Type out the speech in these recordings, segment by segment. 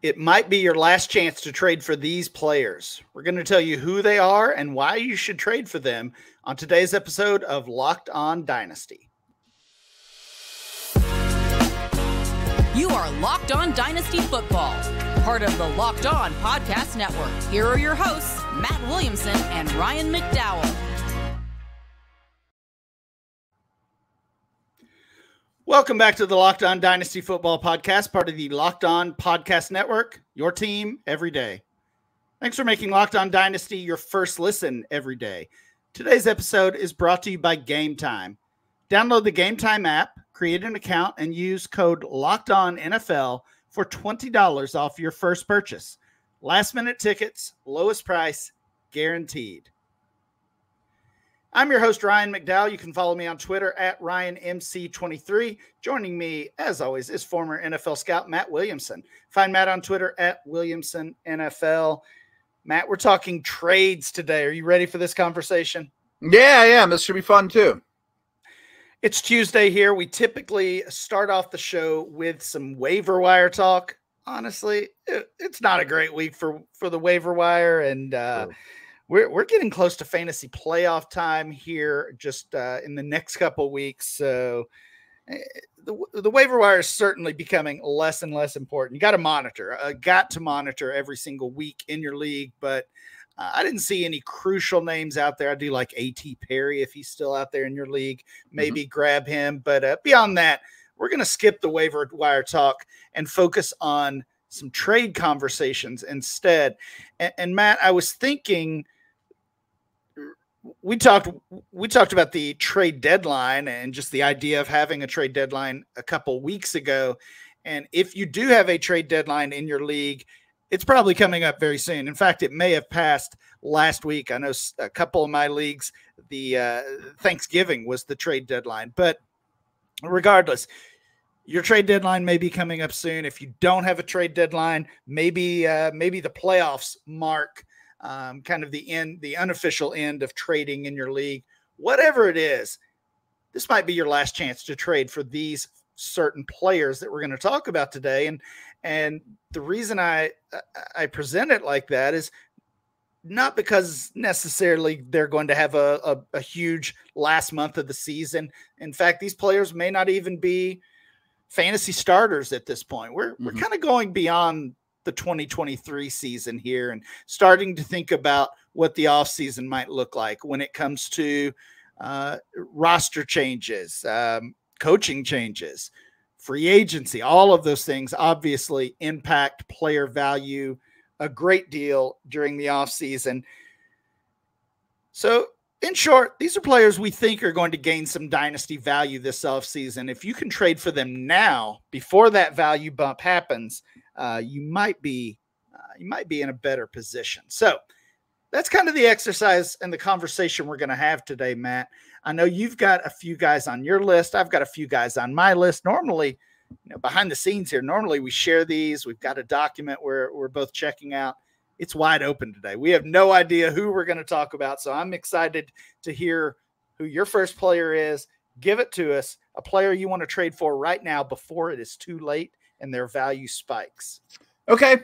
It might be your last chance to trade for these players. We're going to tell you who they are and why you should trade for them on today's episode of Locked On Dynasty. You are Locked On Dynasty Football, part of the Locked On Podcast Network. Here are your hosts, Matt Williamson and Ryan McDowell. Welcome back to the Locked On Dynasty Football Podcast, part of the Locked On Podcast Network, your team every day. Thanks for making Locked On Dynasty your first listen every day. Today's episode is brought to you by Game Time. Download the Game Time app, create an account, and use code LOCKEDONNFL for $20 off your first purchase. Last-minute tickets, lowest price, guaranteed. I'm your host, Ryan McDowell. You can follow me on Twitter at RyanMC23. Joining me, as always, is former NFL scout Matt Williamson. Find Matt on Twitter at WilliamsonNFL. Matt, we're talking trades today. Are you ready for this conversation? Yeah, I am. This should be fun, too. It's Tuesday here. We typically start off the show with some waiver wire talk. Honestly, it's not a great week for the waiver wire, and sure. We're getting close to fantasy playoff time here just in the next couple of weeks. So the waiver wire is certainly becoming less and less important. You got to monitor every single week in your league. But I didn't see any crucial names out there. I do like A.T. Perry if he's still out there in your league. Maybe grab him. But beyond that, we're going to skip the waiver wire talk and focus on some trade conversations instead. And Matt, I was thinking – we talked about the trade deadline and just the idea of having a trade deadline a couple weeks ago. And if you do have a trade deadline in your league, it's probably coming up very soon. In fact, it may have passed last week. I know a couple of my leagues, the Thanksgiving was the trade deadline. But regardless, your trade deadline may be coming up soon. If you don't have a trade deadline, maybe the playoffs mark kind of the unofficial end of trading in your league. Whatever it is, this might be your last chance to trade for these certain players that we're going to talk about today. And the reason I present it like that is not because necessarily they're going to have a huge last month of the season. In fact, these players may not even be fantasy starters at this point. We're kind of going beyond the 2023 season here and starting to think about what the offseason might look like when it comes to roster changes, coaching changes, free agency. All of those things obviously impact player value a great deal during the offseason. So in short, these are players we think are going to gain some dynasty value this offseason. If you can trade for them now before that value bump happens, you might be in a better position. So that's kind of the exercise and the conversation we're going to have today, Matt. I know you've got a few guys on your list. I've got a few guys on my list. Normally, behind the scenes here, normally we share these. We've got a document where we're both checking out. It's wide open today. We have no idea who we're going to talk about. So I'm excited to hear who your first player is. Give it to us, a player you want to trade for right now before it is too late and their value spikes. Okay.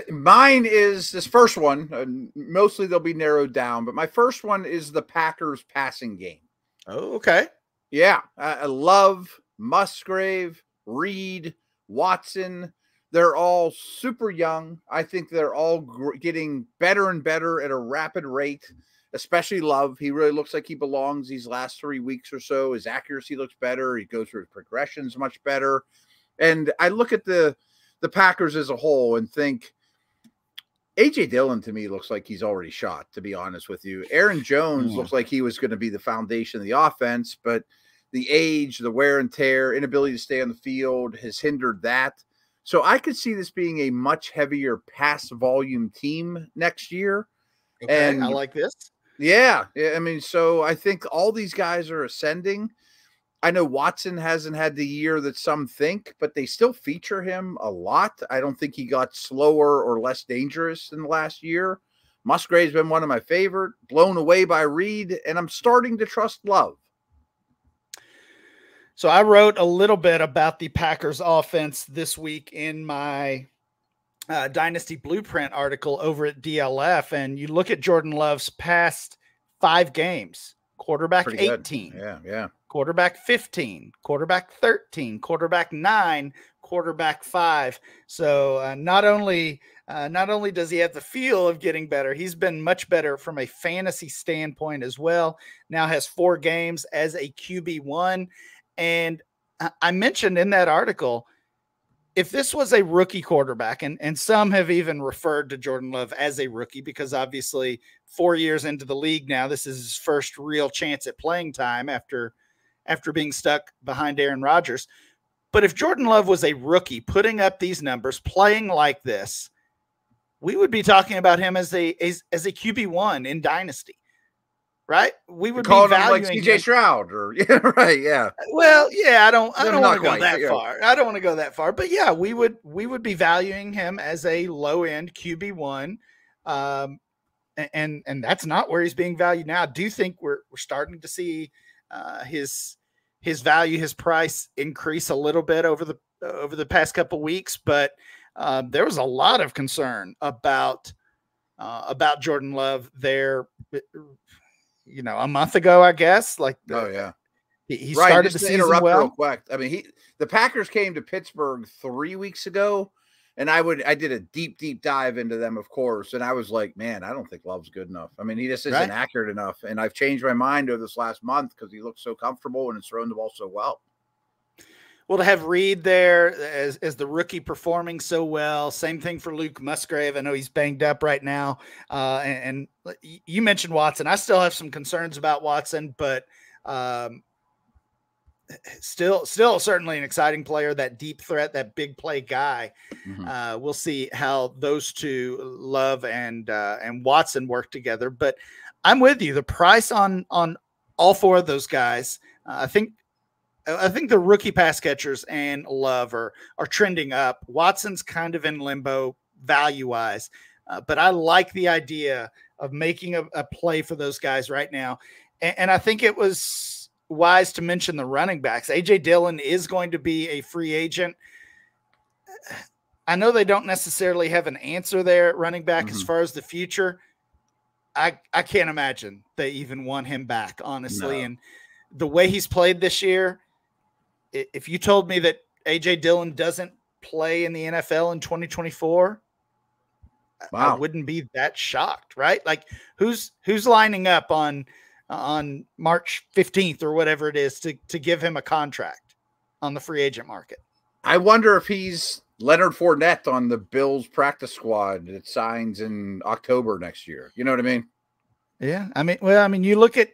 Mine is this first one. Mostly they'll be narrowed down, but my first one is the Packers passing game. Oh, okay. Yeah. I love Musgrave, Reed, Watson. They're all super young. I think they're all getting better and better at a rapid rate, especially Love. He really looks like he belongs these last 3 weeks or so. His accuracy looks better. He goes through his progressions much better. And I look at the Packers as a whole and think A.J. Dillon to me looks like he's already shot, to be honest with you. Aaron Jones looks like he was going to be the foundation of the offense, but the age, the wear and tear, inability to stay on the field has hindered that. So I could see this being a much heavier pass volume team next year. Okay, and I like this. Yeah. I mean, so I think all these guys are ascending. I know Watson hasn't had the year that some think, but they still feature him a lot. I don't think he got slower or less dangerous in the last year. Musgrave's been one of my favorite, blown away by Reed, and I'm starting to trust Love. So I wrote a little bit about the Packers offense this week in my Dynasty Blueprint article over at DLF, and you look at Jordan Love's past 5 games: quarterback 18, yeah, quarterback 15, quarterback 13, quarterback 9, quarterback 5. So not only does he have the feel of getting better, he's been much better from a fantasy standpoint as well. Now has 4 games as a QB1. And I mentioned in that article, if this was a rookie quarterback, and some have even referred to Jordan Love as a rookie because obviously 4 years into the league now, this is his first real chance at playing time after being stuck behind Aaron Rodgers. But if Jordan Love was a rookie putting up these numbers, playing like this, we would be talking about him as a QB1 in Dynasty. Right? We would be valuing like CJ Stroud or right. Yeah. Well, yeah, I don't want to go that far. I don't want to go that far, but yeah, we would be valuing him as a low end QB1. And that's not where he's being valued now. I do think we're starting to see his value, his price increase a little bit over the past couple weeks, but there was a lot of concern about Jordan Love there. A month ago, I guess. He started the season well. Real quick. I mean, the Packers came to Pittsburgh 3 weeks ago, and I did a deep dive into them, of course, and I was like, man, I don't think Love's good enough. I mean, he just isn't accurate enough, and I've changed my mind over this last month because he looks so comfortable and is throwing the ball so well. Well, to have Reed there as the rookie performing so well, same thing for Luke Musgrave. I know he's banged up right now. And you mentioned Watson. I still have some concerns about Watson, but still certainly an exciting player, that deep threat, that big play guy. Mm-hmm. We'll see how those two, Love and Watson, work together. But I'm with you. The price on all 4 of those guys, I think the rookie pass catchers and Love are trending up. Watson's kind of in limbo value-wise, but I like the idea of making a play for those guys right now. And I think it was wise to mention the running backs. A.J. Dillon is going to be a free agent. I know they don't necessarily have an answer there at running back as far as the future. I can't imagine they even want him back, honestly. No. And the way he's played this year, if you told me that A.J. Dillon doesn't play in the NFL in 2024, I wouldn't be that shocked, right? Like who's lining up on March 15th or whatever it is to give him a contract on the free agent market? I wonder if he's Leonard Fournette on the Bills practice squad that signs in October next year. You know what I mean? Yeah. I mean, you look at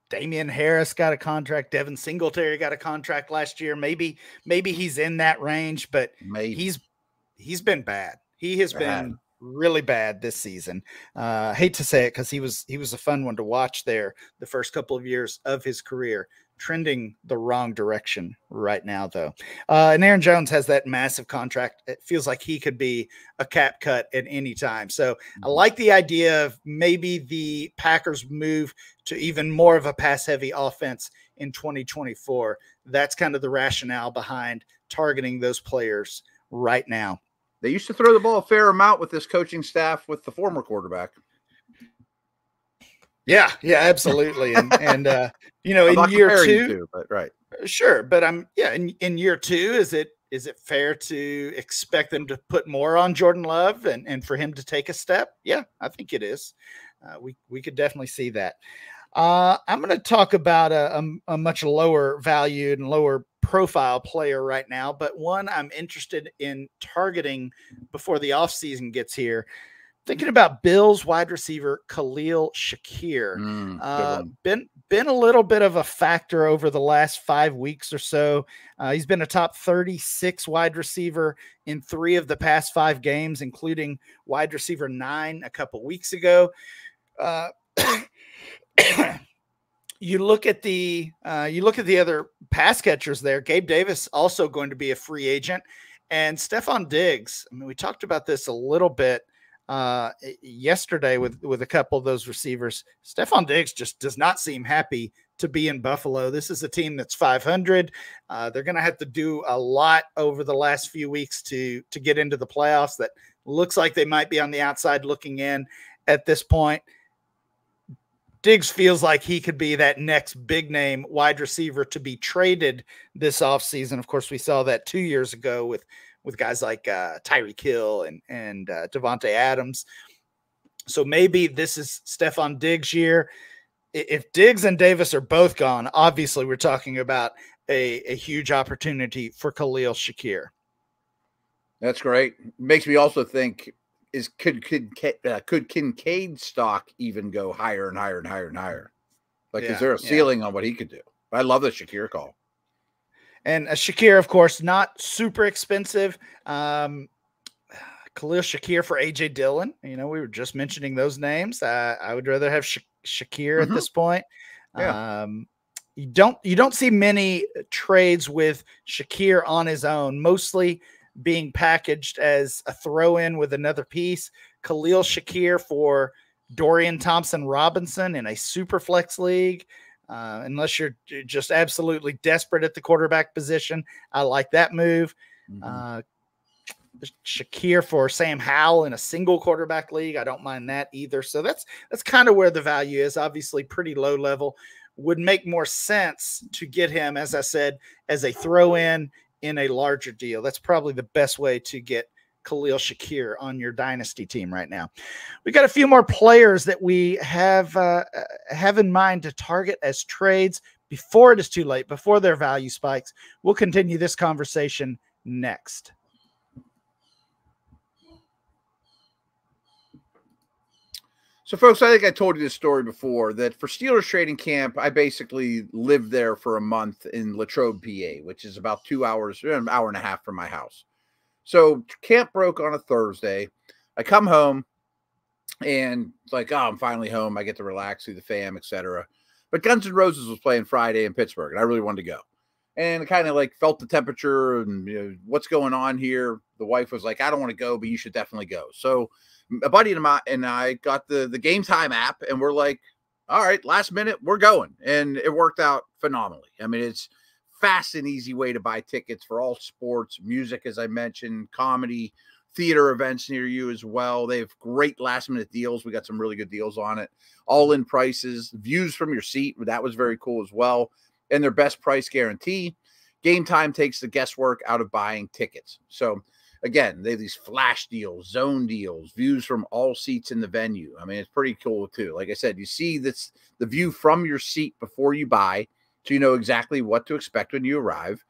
Damian Harris got a contract. Devin Singletary got a contract last year. Maybe he's in that range, but he's been bad. He has been really bad this season. Hate to say it because he was a fun one to watch there the first couple of years of his career. Trending the wrong direction right now, though. And Aaron Jones has that massive contract. It feels like he could be a cap cut at any time. So I like the idea of maybe the Packers move to even more of a pass-heavy offense in 2024. That's kind of the rationale behind targeting those players right now. They used to throw the ball a fair amount with this coaching staff with the former quarterback. Yeah, absolutely. And in year 2, but right. Sure. But in year 2, is it fair to expect them to put more on Jordan Love and for him to take a step? Yeah, I think it is. We could definitely see that. I'm going to talk about a much lower valued and lower profile player right now, but one I'm interested in targeting before the offseason gets here. Thinking about Bills wide receiver Khalil Shakir. Been a little bit of a factor over the last 5 weeks or so. He's been a top 36 wide receiver in 3 of the past 5 games, including wide receiver 9 a couple weeks ago. You look at the other pass catchers there. Gabe Davis also going to be a free agent, and Stephon Diggs. I mean, we talked about this a little bit yesterday with a couple of those receivers. Stephon Diggs just does not seem happy to be in Buffalo. This is a team that's 500. They're going to have to do a lot over the last few weeks to get into the playoffs that looks like they might be on the outside looking in at this point. Diggs feels like he could be that next big name wide receiver to be traded this offseason. Of course, we saw that 2 years ago with guys like Tyreek Hill and Devontae Adams. So maybe this is Stephon Diggs' year. If Diggs and Davis are both gone, obviously we're talking about a huge opportunity for Khalil Shakir. That's great. Makes me also think, could Kincaid's stock even go higher and higher and higher and higher? Like, is there a ceiling on what he could do? I love the Shakir call. And Shakir, of course, not super expensive. Khalil Shakir for AJ Dillon. We were just mentioning those names. I would rather have Shakir at this point. Yeah. You don't see many trades with Shakir on his own, mostly being packaged as a throw-in with another piece. Khalil Shakir for Dorian Thompson-Robinson in a super flex league. Unless you're just absolutely desperate at the quarterback position, I like that move. Shakir for Sam Howell in a single quarterback league, I don't mind that either. So that's kind of where the value is. Obviously pretty low level. Would make more sense to get him, as I said, as a throw-in in a larger deal. That's probably the best way to get Khalil Shakir on your dynasty team right now. We got a few more players that we have in mind to target as trades before it is too late, before their value spikes. We'll continue this conversation next. So, folks, I think I told you this story before, that for Steelers training camp, I basically lived there for a month in Latrobe, PA, which is about 2 hours, an hour and a half from my house. So camp broke on a Thursday. I come home and it's like, oh, I'm finally home. I get to relax, see the fam, etc. But Guns N' Roses was playing Friday in Pittsburgh, and I really wanted to go. And kind of like felt the temperature and what's going on here. The wife was like, I don't want to go, but you should definitely go. So a buddy of mine and I got the Game Time app, and we're like, all right, last minute, we're going. And it worked out phenomenally. I mean, it's fast and easy way to buy tickets for all sports, music, as I mentioned, comedy, theater events near you as well. They have great last minute deals. We got some really good deals on it. All in prices, views from your seat. That was very cool as well. And their best price guarantee. Game Time takes the guesswork out of buying tickets. So again, they have these flash deals, zone deals, views from all seats in the venue. I mean, it's pretty cool too. Like I said, you see the view from your seat before you buy, so you know exactly what to expect when you arrive.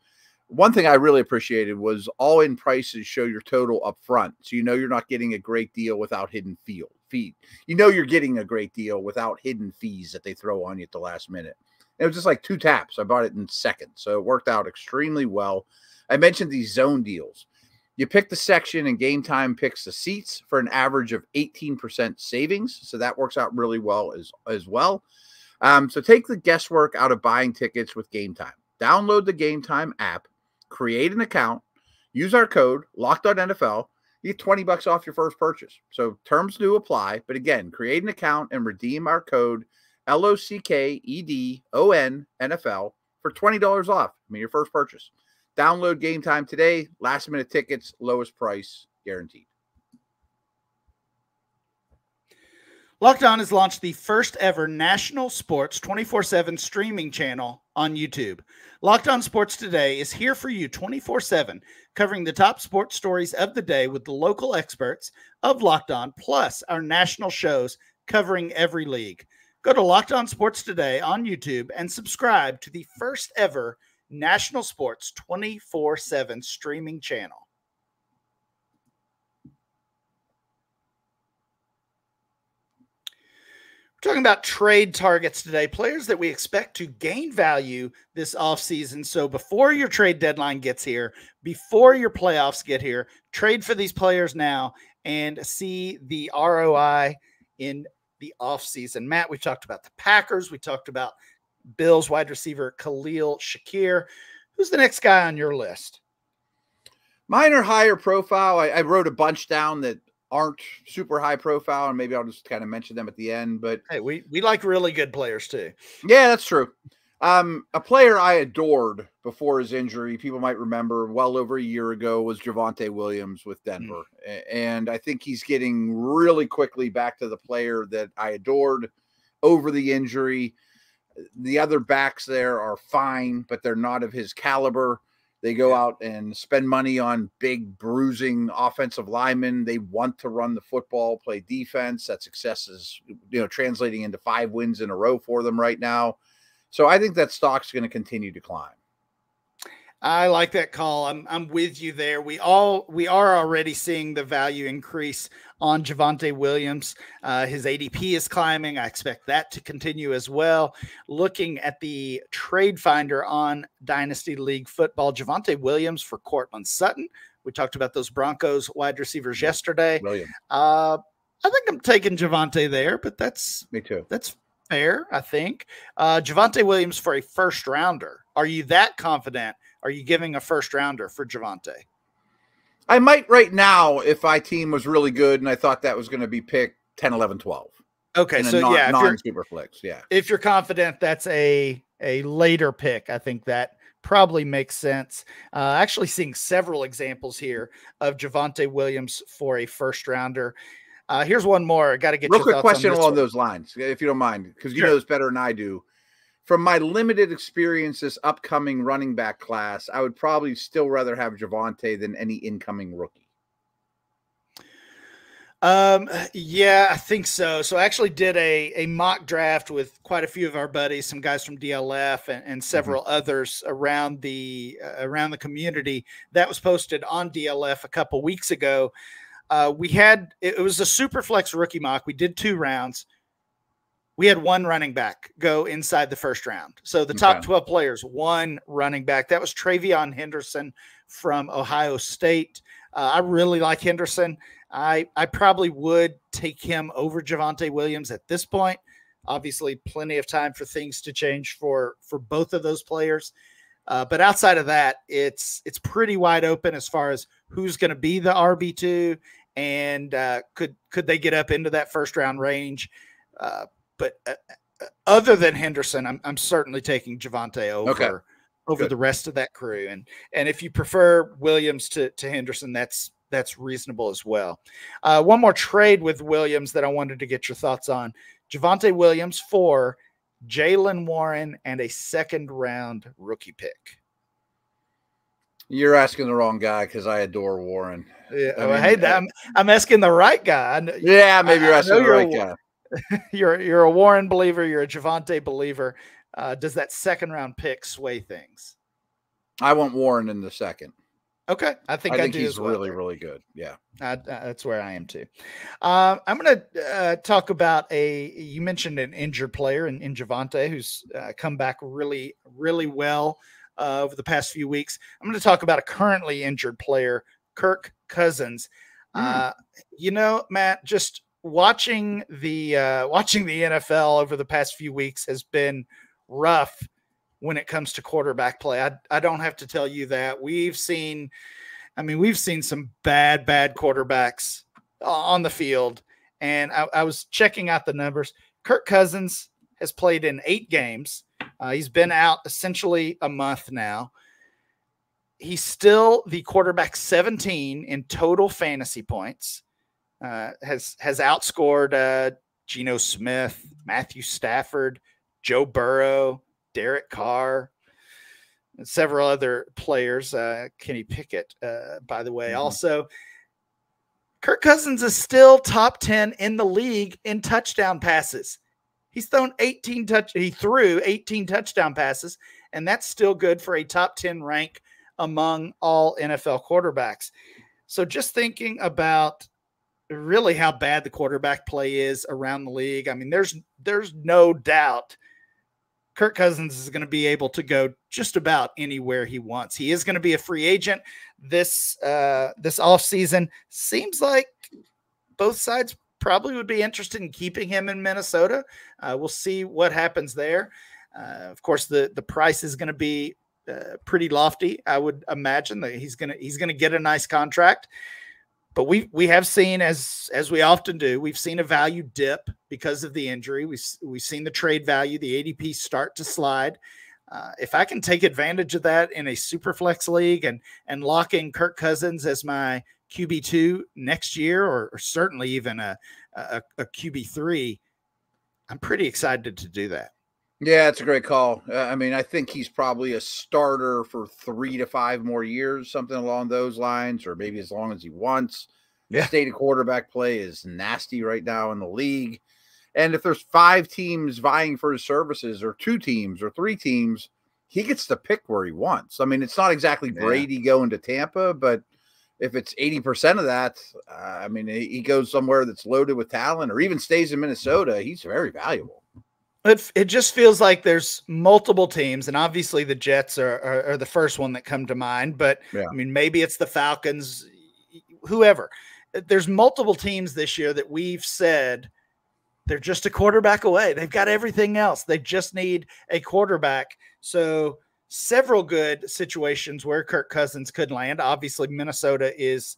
One thing I really appreciated was all in prices show your total up front. So you know you're not getting a great deal without hidden fee. You know you're getting a great deal without hidden fees that they throw on you at the last minute. It was just like 2 taps. I bought it in seconds. So it worked out extremely well. I mentioned these zone deals. You pick the section and Game Time picks the seats for an average of 18% savings. So that works out really well as well. So take the guesswork out of buying tickets with Game Time. Download the Game Time app, create an account, use our code LOCKEDONNFL. You get $20 off your first purchase. So terms do apply. But again, create an account and redeem our code LOCKEDONNFL for $20 off. Your first purchase. Download Game Time today. Last minute tickets, lowest price guaranteed. Locked On has launched the first ever national sports 24/7 streaming channel on YouTube. Locked On Sports Today is here for you 24/7, covering the top sports stories of the day with the local experts of Locked On, plus our national shows covering every league. Go to Locked On Sports Today on YouTube and subscribe to the first ever national sports 24/7 streaming channel. Talking about trade targets today, players that we expect to gain value this offseason. So before your trade deadline gets here, before your playoffs get here, trade for these players now and see the ROI in the offseason. Matt, we talked about the Packers. We talked about Bills wide receiver Khalil Shakir. Who's the next guy on your list? Mine are higher profile. I wrote a bunch down that aren't super high profile, and maybe I'll just kind of mention them at the end. But hey, we like really good players too. Yeah, that's true. A player I adored before his injury, people might remember well over a year ago, was Javonte Williams with Denver. And I think he's getting really quickly back to the player that I adored over the injury. The other backs there are fine, but they're not of his caliber. They go out and spend money on big, bruising offensive linemen. They want to run the football, play defense. That success is, translating into 5 wins in a row for them right now. So I think that stock's going to continue to climb. I like that call. I'm with you there. We are already seeing the value increase on Javonte Williams. His ADP is climbing. I expect that to continue as well. Looking at the trade finder on Dynasty League Football, Javonte Williams for Cortland Sutton. We talked about those Broncos wide receivers yesterday. Brilliant. I think I'm taking Javonte there, but that's me too. That's fair, I think. Javonte Williams for a first rounder. Are you that confident? Are you giving a first rounder for Javonte? I might right now if my team was really good and I thought that was going to be picked 10, 11, 12. Okay, so non-super flex, if you're confident that's a later pick, I think that probably makes sense. Actually seeing several examples here of Javonte Williams for a first rounder. Here's one more. I got to get real your quick thoughts question on this along one. those lines, if you don't mind, because you Sure. know this better than I do. From my limited experience this upcoming running back class, I would probably still rather have Javonte than any incoming rookie. Yeah, I think so. So I actually did a mock draft with quite a few of our buddies, some guys from DLF and several others around the community. That was posted on DLF a couple weeks ago. It was a super flex rookie mock. We did 2 rounds. We had 1 running back go inside the first round. So the top 12 players, 1 running back. That was Travion Henderson from Ohio State. I really like Henderson. I probably would take him over Javonte Williams at this point. Obviously, plenty of time for things to change for both of those players. But outside of that, it's pretty wide open as far as who's going to be the RB2 and could they get up into that first round range. But other than Henderson, I'm certainly taking Javonte over the rest of that crew. And if you prefer Williams to Henderson, that's reasonable as well. One more trade with Williams that I wanted to get your thoughts on. Javonte Williams for Jaylen Warren and a 2nd round rookie pick. You're asking the wrong guy because I adore Warren. Yeah, I'm asking the right guy. Maybe you're asking the right guy. You're a Warren believer. You're a Javonte believer. Does that 2nd round pick sway things? I want Warren in the 2nd. Okay, I think I do he's as well. really, really good. Yeah, that's where I am too. I'm going to talk about you mentioned an injured player in Javonte who's come back really, really well over the past few weeks. I'm going to talk about a currently injured player, Kirk Cousins. Matt, just watching the NFL over the past few weeks has been rough when it comes to quarterback play. I don't have to tell you that. We've seen some bad quarterbacks on the field. And I was checking out the numbers. Kirk Cousins has played in 8 games. He's been out essentially a month now. He's still the quarterback 17 in total fantasy points. Has outscored Geno Smith, Matthew Stafford, Joe Burrow, Derek Carr, and several other players. Kenny Pickett, by the way. Also, Kirk Cousins is still top 10 in the league in touchdown passes. He threw 18 touchdown passes, and that's still good for a top 10 rank among all NFL quarterbacks. So just thinking about really how bad the quarterback play is around the league. I mean, there's no doubt Kirk Cousins is going to be able to go just about anywhere he wants. He is going to be a free agent this offseason. Seems like both sides probably would be interested in keeping him in Minnesota. We'll see what happens there. Of course, the price is going to be pretty lofty. I would imagine that he's going to get a nice contract. But we have seen, as we often do, we've seen a value dip because of the injury. We've seen the trade value, the ADP start to slide. if I can take advantage of that in a super flex league and lock in Kirk Cousins as my QB2 next year, or certainly even a QB3, I'm pretty excited to do that. Yeah, it's a great call. I mean, I think he's probably a starter for 3 to 5 more years, something along those lines, or maybe as long as he wants. Yeah. State of quarterback play is nasty right now in the league. And if there's 5 teams vying for his services, or 2 teams or 3 teams, he gets to pick where he wants. I mean, it's not exactly Brady going to Tampa, but if it's 80% of that, I mean, he goes somewhere that's loaded with talent, or even stays in Minnesota, he's very valuable. It just feels like there's multiple teams, and obviously the Jets are the first one that come to mind, but yeah. I mean, maybe it's the Falcons, whoever. There's multiple teams this year that we've said they're just a quarterback away. They've got everything else. They just need a quarterback. So several good situations where Kirk Cousins could land. Obviously, Minnesota is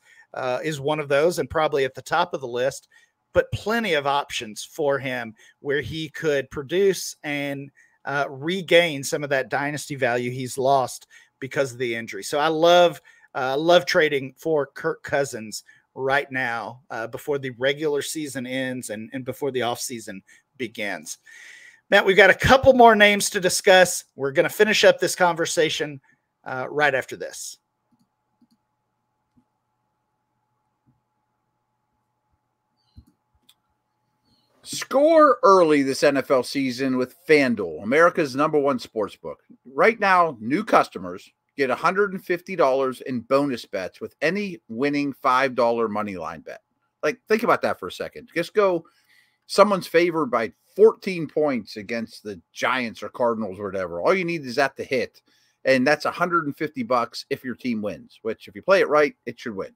one of those, and probably at the top of the list, but plenty of options for him where he could produce and regain some of that dynasty value he's lost because of the injury. So I love trading for Kirk Cousins right now before the regular season ends and before the offseason begins. Matt, we've got a couple more names to discuss. We're going to finish up this conversation right after this. Score early this NFL season with FanDuel, America's #1 sportsbook. Right now, new customers get $150 in bonus bets with any winning $5 money line bet. Like, think about that for a second. Just go, someone's favored by 14 points against the Giants or Cardinals or whatever. All you need is that to hit, and that's $150 if your team wins, which if you play it right, it should win.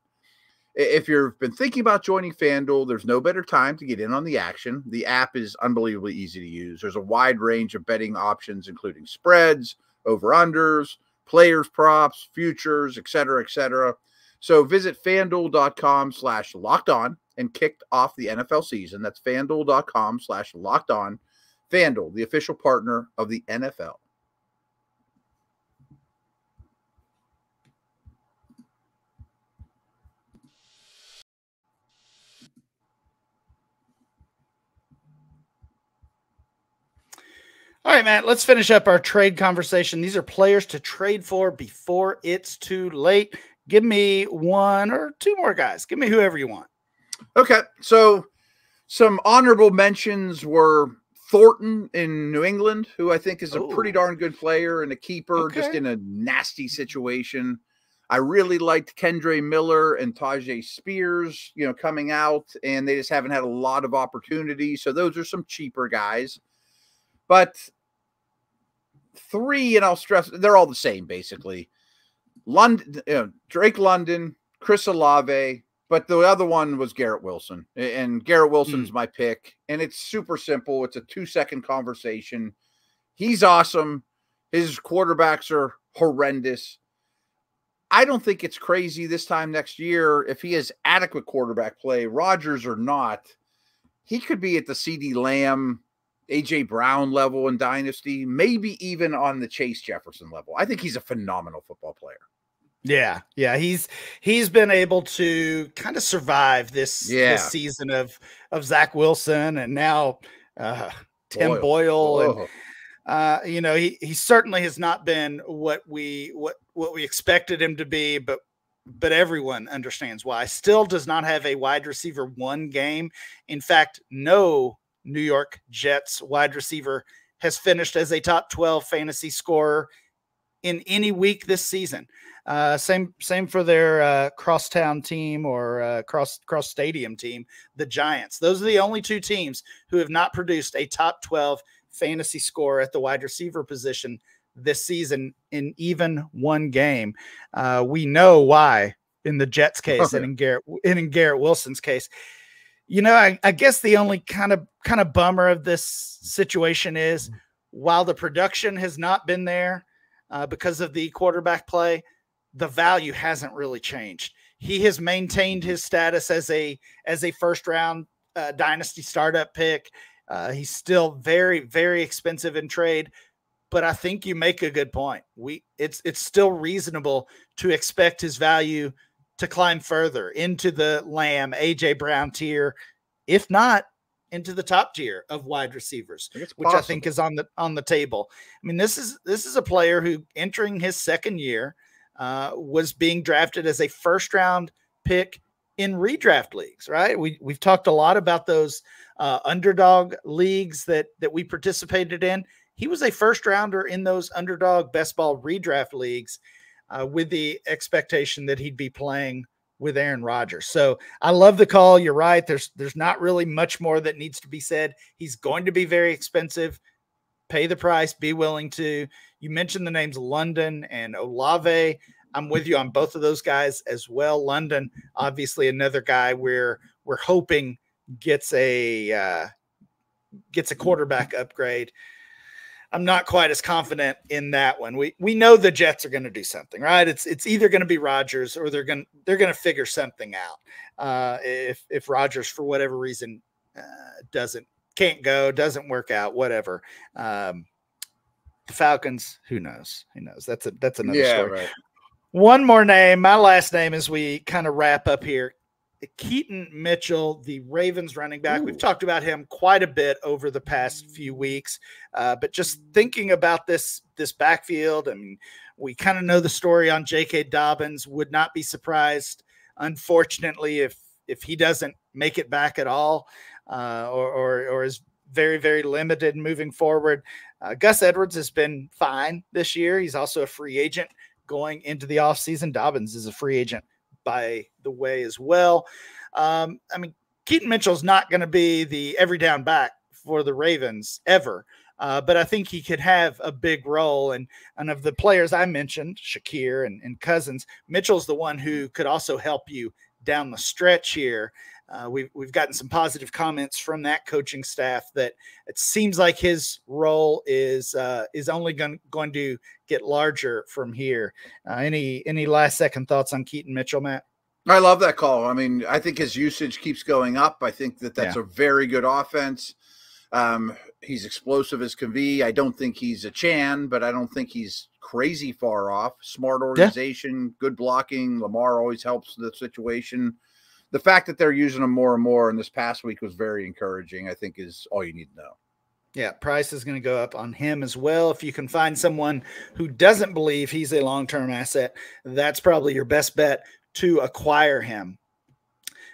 If you've been thinking about joining FanDuel, there's no better time to get in on the action. The app is unbelievably easy to use. There's a wide range of betting options, including spreads, over-unders, players, props, futures, et cetera, et cetera. So visit FanDuel.com/lockedon and kick off the NFL season. That's FanDuel.com/lockedon. FanDuel, the official partner of the NFL. All right, Matt, let's finish up our trade conversation. These are players to trade for before it's too late. Give me 1 or 2 more guys. Give me whoever you want. Okay, so some honorable mentions were Thornton in New England, who I think is a pretty darn good player and a keeper, just in a nasty situation. I really liked Kendre Miller and Tajay Spears, coming out, and they just haven't had a lot of opportunity. So those are some cheaper guys. But 3, and I'll stress, they're all the same, basically. Drake London, Chris Olave, but the other one was Garrett Wilson. And Garrett Wilson's my pick. And it's super simple. It's a 2-second conversation. He's awesome. His quarterbacks are horrendous. I don't think it's crazy this time next year if he has adequate quarterback play, Rodgers or not. He could be at the CD Lamb, A.J. Brown level in Dynasty, maybe even on the Chase Jefferson level. I think he's a phenomenal football player. Yeah. He's been able to kind of survive this season of Zach Wilson and now Tim Boyle. And, he certainly has not been what we expected him to be, but everyone understands why. Still does not have a wide receiver 1 game. In fact, no New York Jets wide receiver has finished as a top 12 fantasy scorer in any week this season. Same for their crosstown team or cross stadium team, the Giants. Those are the only 2 teams who have not produced a top 12 fantasy score at the wide receiver position this season in even 1 game. We know why in the Jets case and in Garrett Wilson's case. I guess the only kind of bummer of this situation is while the production has not been there because of the quarterback play, the value hasn't really changed. He has maintained his status as a first round dynasty startup pick. He's still very, very expensive in trade, but I think you make a good point. It's still reasonable to expect his value to climb further into the Lamb, AJ Brown tier, if not into the top tier of wide receivers, which I think is on the table. I mean, this is a player who, entering his second year, was being drafted as a first round pick in redraft leagues, right? We've talked a lot about those underdog leagues that we participated in. He was a first rounder in those underdog best ball redraft leagues, with the expectation that he'd be playing with Aaron Rodgers. So I love the call. You're right. There's not really much more that needs to be said. He's going to be very expensive. Pay the price, be willing to. You mentioned the names London and Olave. I'm with you on both of those guys as well. London, obviously another guy we're hoping gets a quarterback upgrade. I'm not quite as confident in that one. We know the Jets are going to do something, right? It's either going to be Rodgers or they're going to figure something out. If Rodgers, for whatever reason, can't go, doesn't work out, whatever. The Falcons, who knows? That's another story. Right. One more name, my last name, as we kind of wrap up here. Keaton Mitchell, the Ravens running back. Ooh. We've talked about him quite a bit over the past few weeks, but just thinking about this backfield, I mean, we kind of know the story on J.K. Dobbins. Would not be surprised, unfortunately, if he doesn't make it back at all, or is very, very limited moving forward. Gus Edwards has been fine this year. He's also a free agent going into the offseason. Dobbins is a free agent, by the way, as well. I mean, Keaton Mitchell's not going to be the every down back for the Ravens ever, but I think he could have a big role. And of the players I mentioned, Shakir and Cousins, Mitchell's the one who could also help you down the stretch here. We've gotten some positive comments from that coaching staff that it seems like his role is only going to get larger from here. Any last second thoughts on Keaton Mitchell, Matt? I love that call. I mean, I think his usage keeps going up. I think that's a very good offense. He's explosive as can be. I don't think he's a Chan, but I don't think he's crazy far off. Smart organization, good blocking. Lamar always helps the situation. The fact that they're using him more and more in this past week was very encouraging, I think, is all you need to know. Yeah, price is going to go up on him as well. If you can find someone who doesn't believe he's a long-term asset, that's probably your best bet to acquire him.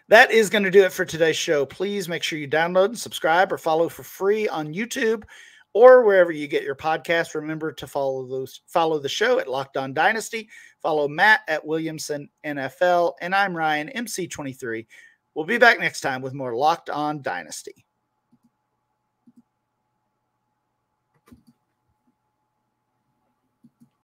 That is going to do it for today's show. Please make sure you download and subscribe or follow for free on YouTube or wherever you get your podcast. Remember to follow the show at Locked On Dynasty. Follow Matt at Williamson NFL, and I'm Ryan, MC23. We'll be back next time with more Locked On Dynasty.